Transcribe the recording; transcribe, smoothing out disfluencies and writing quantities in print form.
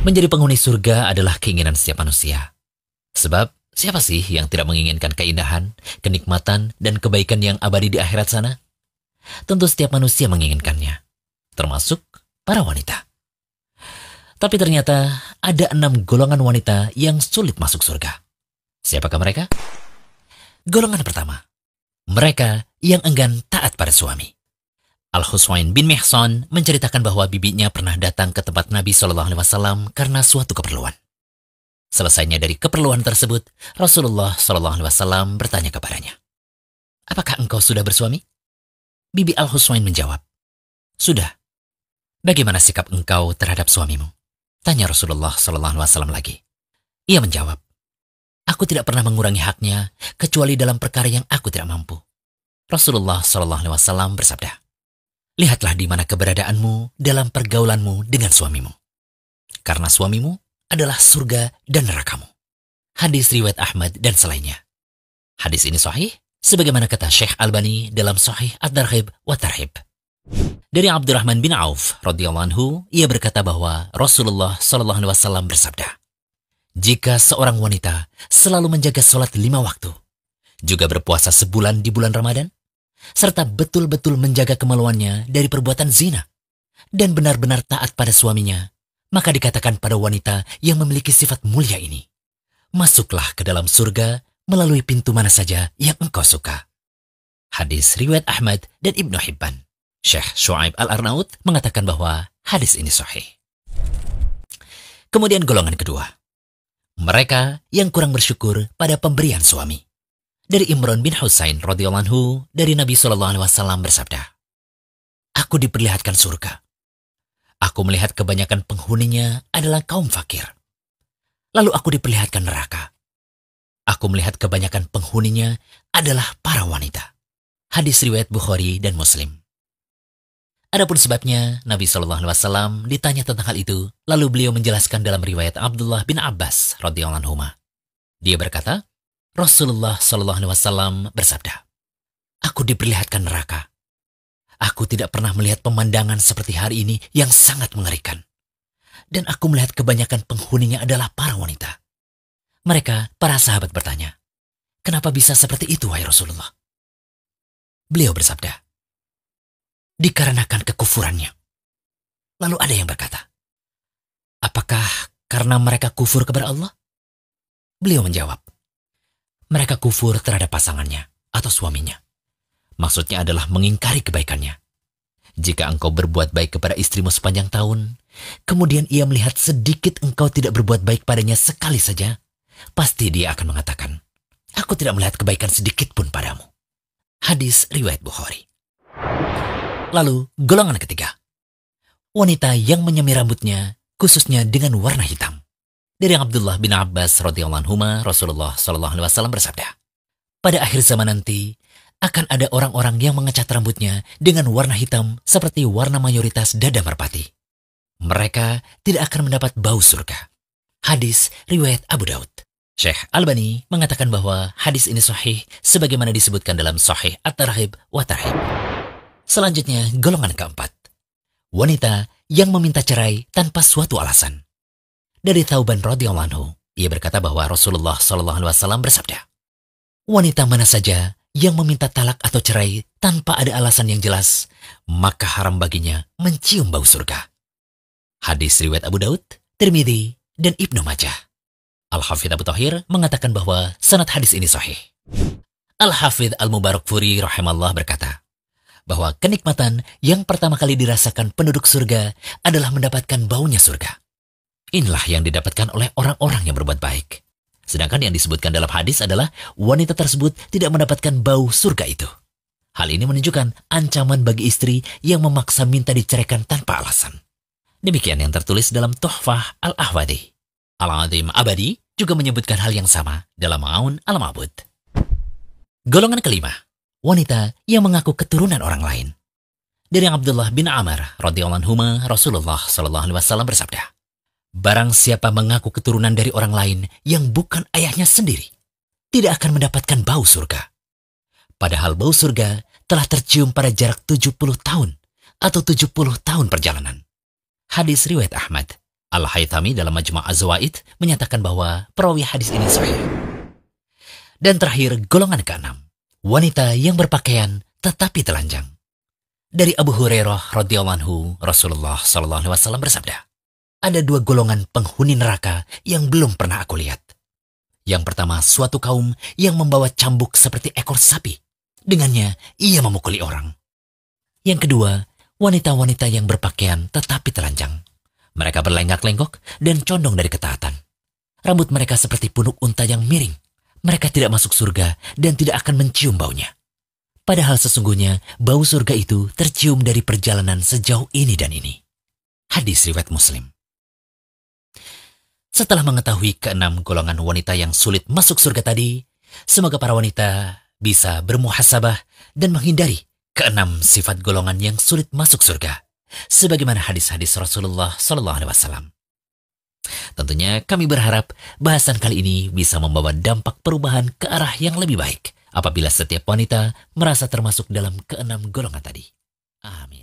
Menjadi penghuni surga adalah keinginan setiap manusia. Sebab, siapa sih yang tidak menginginkan keindahan, kenikmatan, dan kebaikan yang abadi di akhirat sana? Tentu setiap manusia menginginkannya, termasuk para wanita. Tapi ternyata ada 6 golongan wanita yang sulit masuk surga. Siapakah mereka? Golongan pertama, mereka yang enggan taat pada suami. Al-Huswain bin Mihsan menceritakan bahwa bibinya pernah datang ke tempat Nabi SAW karena suatu keperluan. Selesainya dari keperluan tersebut, Rasulullah SAW bertanya kepadanya, "Apakah engkau sudah bersuami?" Bibi Al-Huswain menjawab, "Sudah." "Bagaimana sikap engkau terhadap suamimu?" tanya Rasulullah SAW lagi. Ia menjawab, "Aku tidak pernah mengurangi haknya kecuali dalam perkara yang aku tidak mampu." Rasulullah SAW bersabda, "Lihatlah di mana keberadaanmu dalam pergaulanmu dengan suamimu. Karena suamimu adalah surga dan nerakamu." Hadis riwayat Ahmad dan selainnya. Hadis ini sahih, sebagaimana kata Syekh Albani dalam Sahih At-Targhib wa Tarhib. Dari Abdurrahman bin Auf radhiyallahu anhu, ia berkata bahwa Rasulullah SAW bersabda, "Jika seorang wanita selalu menjaga sholat 5 waktu, juga berpuasa sebulan di bulan Ramadan, serta betul-betul menjaga kemaluannya dari perbuatan zina, dan benar-benar taat pada suaminya, maka dikatakan pada wanita yang memiliki sifat mulia ini, masuklah ke dalam surga melalui pintu mana saja yang engkau suka." Hadis riwayat Ahmad dan Ibnu Hibban. Syekh Shu'aib Al-Arnaud mengatakan bahwa hadis ini sahih. Kemudian golongan kedua, mereka yang kurang bersyukur pada pemberian suami. Dari Imran bin Husain radhiyallahu anhu, dari Nabi SAW bersabda, "Aku diperlihatkan surga. Aku melihat kebanyakan penghuninya adalah kaum fakir. Lalu aku diperlihatkan neraka. Aku melihat kebanyakan penghuninya adalah para wanita." Hadis riwayat Bukhari dan Muslim. Adapun sebabnya, Nabi SAW ditanya tentang hal itu, lalu beliau menjelaskan dalam riwayat Abdullah bin Abbas radhiyallahu anhu. Dia berkata, Rasulullah SAW bersabda, "Aku diperlihatkan neraka. Aku tidak pernah melihat pemandangan seperti hari ini yang sangat mengerikan. Dan aku melihat kebanyakan penghuninya adalah para wanita." Mereka, para sahabat bertanya, "Kenapa bisa seperti itu, wahai Rasulullah?" Beliau bersabda, "Dikarenakan kekufurannya." Lalu ada yang berkata, "Apakah karena mereka kufur kepada Allah?" Beliau menjawab, "Mereka kufur terhadap pasangannya atau suaminya. Maksudnya adalah mengingkari kebaikannya. Jika engkau berbuat baik kepada istrimu sepanjang tahun, kemudian ia melihat sedikit engkau tidak berbuat baik padanya sekali saja, pasti dia akan mengatakan, 'Aku tidak melihat kebaikan sedikit pun padamu.'" Hadis riwayat Bukhari. Lalu golongan ketiga, wanita yang menyemir rambutnya khususnya dengan warna hitam. Dari Abdullah bin Abbas radhiyallahu anhu, Rasulullah SAW bersabda, "Pada akhir zaman nanti akan ada orang-orang yang mengecat rambutnya dengan warna hitam seperti warna mayoritas dada merpati. Mereka tidak akan mendapat bau surga." Hadis riwayat Abu Daud. Syekh Albani mengatakan bahwa hadis ini sahih sebagaimana disebutkan dalam Sahih At-Targhib wa Tarhib. Selanjutnya, golongan keempat, wanita yang meminta cerai tanpa suatu alasan. Dari Thauban radhiyallahu anhu, ia berkata bahwa Rasulullah SAW bersabda, "Wanita mana saja yang meminta talak atau cerai tanpa ada alasan yang jelas, maka haram baginya mencium bau surga." Hadis riwayat Abu Daud, Tirmidzi, dan Ibnu Majah. Al-Hafidh Abu Thahir mengatakan bahwa sanad hadis ini sahih. Al-Hafidh Al-Mubarakfuri rahimallah berkata, bahwa kenikmatan yang pertama kali dirasakan penduduk surga adalah mendapatkan baunya surga. Inilah yang didapatkan oleh orang-orang yang berbuat baik. Sedangkan yang disebutkan dalam hadis adalah wanita tersebut tidak mendapatkan bau surga itu. Hal ini menunjukkan ancaman bagi istri yang memaksa minta diceraikan tanpa alasan. Demikian yang tertulis dalam Tuhfah Al-Ahwadi. Al-Azim Abadi juga menyebutkan hal yang sama dalam Ma'un Al-Ma'bud. Golongan kelima, wanita yang mengaku keturunan orang lain. Dari Abdullah bin Amr radhiyallahu anhu, Rasulullah SAW bersabda, "Barang siapa mengaku keturunan dari orang lain yang bukan ayahnya sendiri, tidak akan mendapatkan bau surga. Padahal bau surga telah tercium pada jarak 70 tahun atau 70 tahun perjalanan." Hadis riwayat Ahmad. Al-Haythami dalam Majma' Az-Zawaid menyatakan bahwa perawi hadis ini sahih. Dan terakhir, golongan keenam, wanita yang berpakaian tetapi telanjang. Dari Abu Hurairah radhiyallahu anhu, Rasulullah SAW bersabda, ada dua golongan penghuni neraka yang belum pernah aku lihat. Yang pertama, suatu kaum yang membawa cambuk seperti ekor sapi. Dengannya, ia memukuli orang. Yang kedua, wanita-wanita yang berpakaian tetapi telanjang. Mereka berlenggak-lenggok dan condong dari ketaatan. Rambut mereka seperti punuk unta yang miring. Mereka tidak masuk surga dan tidak akan mencium baunya. Padahal sesungguhnya bau surga itu tercium dari perjalanan sejauh ini dan ini. Hadis riwayat Muslim. Setelah mengetahui keenam golongan wanita yang sulit masuk surga tadi, semoga para wanita bisa bermuhasabah dan menghindari keenam sifat golongan yang sulit masuk surga, sebagaimana hadis-hadis Rasulullah SAW. Tentunya kami berharap bahasan kali ini bisa membawa dampak perubahan ke arah yang lebih baik apabila setiap wanita merasa termasuk dalam keenam golongan tadi. Amin.